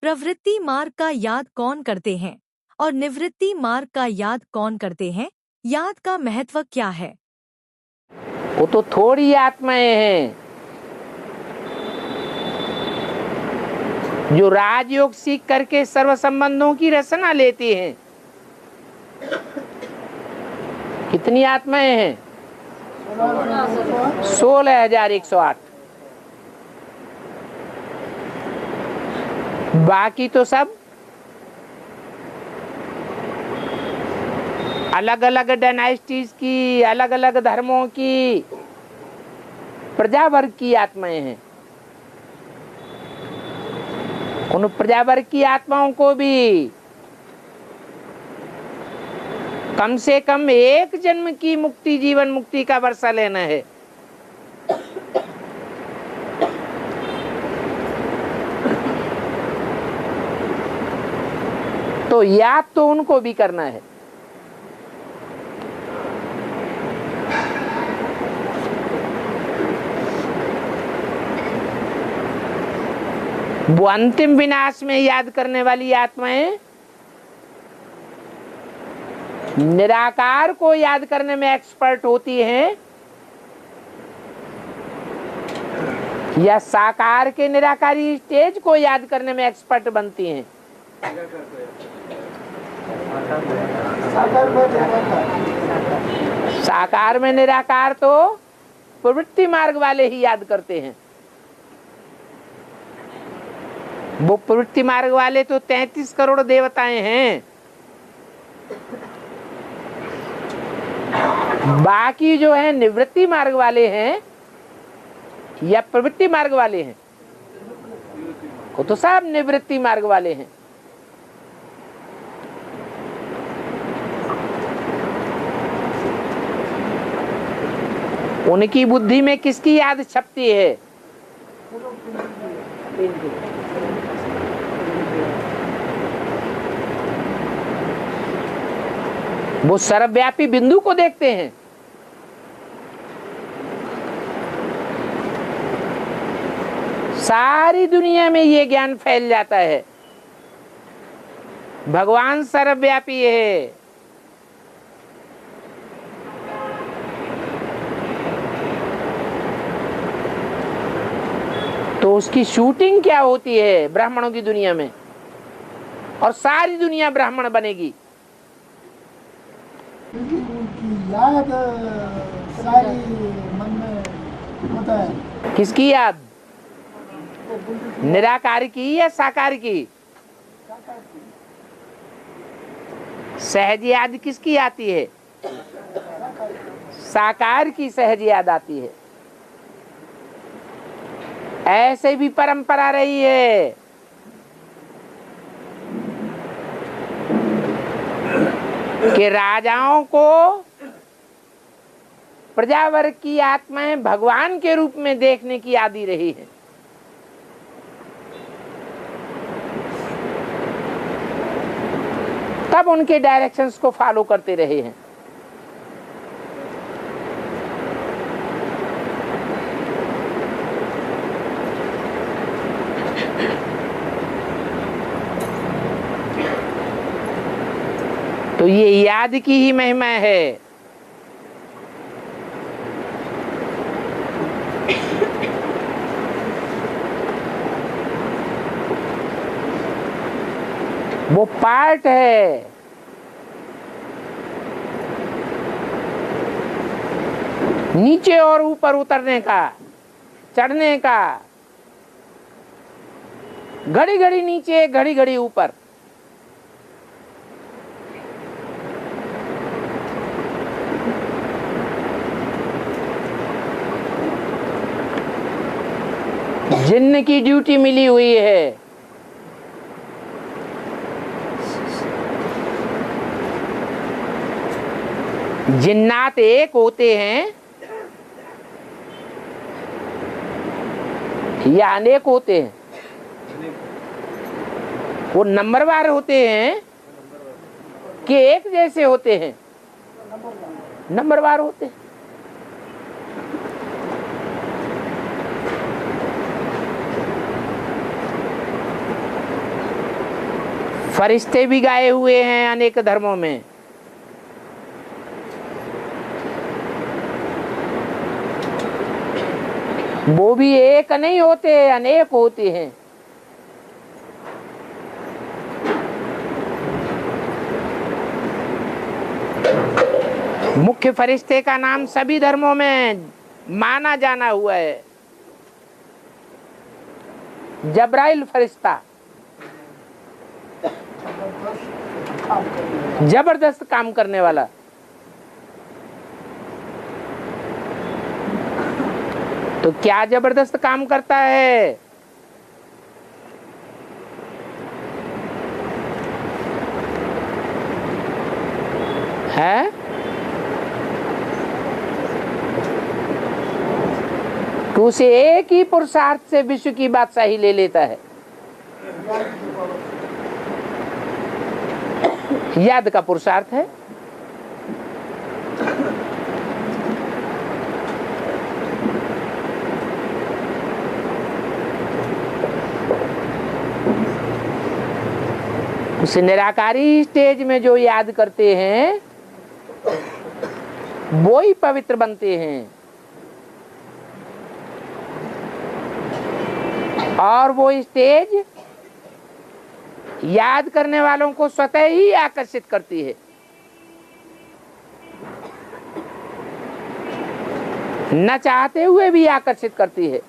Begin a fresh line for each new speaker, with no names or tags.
प्रवृत्ति मार्ग का याद कौन करते हैं और निवृत्ति मार्ग का याद कौन करते हैं? याद का महत्व क्या है?
वो तो थोड़ी आत्माएं हैं जो राजयोग सीख करके सर्व संबंधों की रचना लेती हैं। कितनी आत्माएं हैं? 16,108। बाकी तो सब अलग अलग डायनास्टीज की, अलग अलग धर्मों की, प्रजा वर्ग की आत्माएं हैं। उन प्रजा वर्ग की आत्माओं को भी कम से कम एक जन्म की मुक्ति, जीवन मुक्ति का वर्षा लेना है। तो याद तो उनको भी करना है। वो अंतिम विनाश में याद करने वाली आत्माएं निराकार को याद करने में एक्सपर्ट होती हैं या साकार के निराकारी स्टेज को याद करने में एक्सपर्ट बनती हैं? साकार में निराकार तो प्रवृत्ति मार्ग वाले ही याद करते हैं। वो प्रवृत्ति मार्ग वाले तो 33 करोड़ देवताएं हैं। बाकी जो है निवृत्ति मार्ग वाले हैं या प्रवृत्ति मार्ग वाले हैं, वो तो सब निवृत्ति मार्ग वाले हैं। उनकी बुद्धि में किसकी याद छपती है? वो सर्वव्यापी बिंदु को देखते हैं। सारी दुनिया में ये ज्ञान फैल जाता है, भगवान सर्वव्यापी है। तो उसकी शूटिंग क्या होती है ब्राह्मणों की दुनिया में, और सारी दुनिया ब्राह्मण बनेगी।
उनकी याद सारी मन में होता है।
किसकी याद? निराकार की या साकार की? सहज याद किसकी आती है? साकार की सहज याद आती है। ऐसे भी परंपरा रही है कि राजाओं को प्रजावर्ग की आत्माएं भगवान के रूप में देखने की आदि रही है। तब उनके डायरेक्शंस को फॉलो करते रहे हैं। तो ये याद की ही महिमा है। वो पार्ट है। नीचे और ऊपर उतरने का, चढ़ने का, घड़ी घड़ी नीचे, घड़ी घड़ी ऊपर। जिन्न की ड्यूटी मिली हुई है। जिन्नात एक होते हैं या अनेक होते हैं? वो नंबरवार होते हैं कि एक जैसे होते हैं? नंबरवार होते हैं। फरिश्ते भी गाए हुए हैं अनेक धर्मों में। वो भी एक नहीं होते, अनेक होते हैं। मुख्य फरिश्ते का नाम सभी धर्मों में माना जाना हुआ है, जब्राइल फरिश्ता। जबरदस्त काम करने वाला। तो क्या जबरदस्त काम करता है? है तो उसे एक ही पुरुषार्थ से विश्व की बादशाही ले लेता है। याद का पुरुषार्थ है। उस निराकारी स्टेज में जो याद करते हैं वो ही पवित्र बनते हैं, और वो स्टेज याद करने वालों को स्वतः ही आकर्षित करती है। न चाहते हुए भी आकर्षित करती है।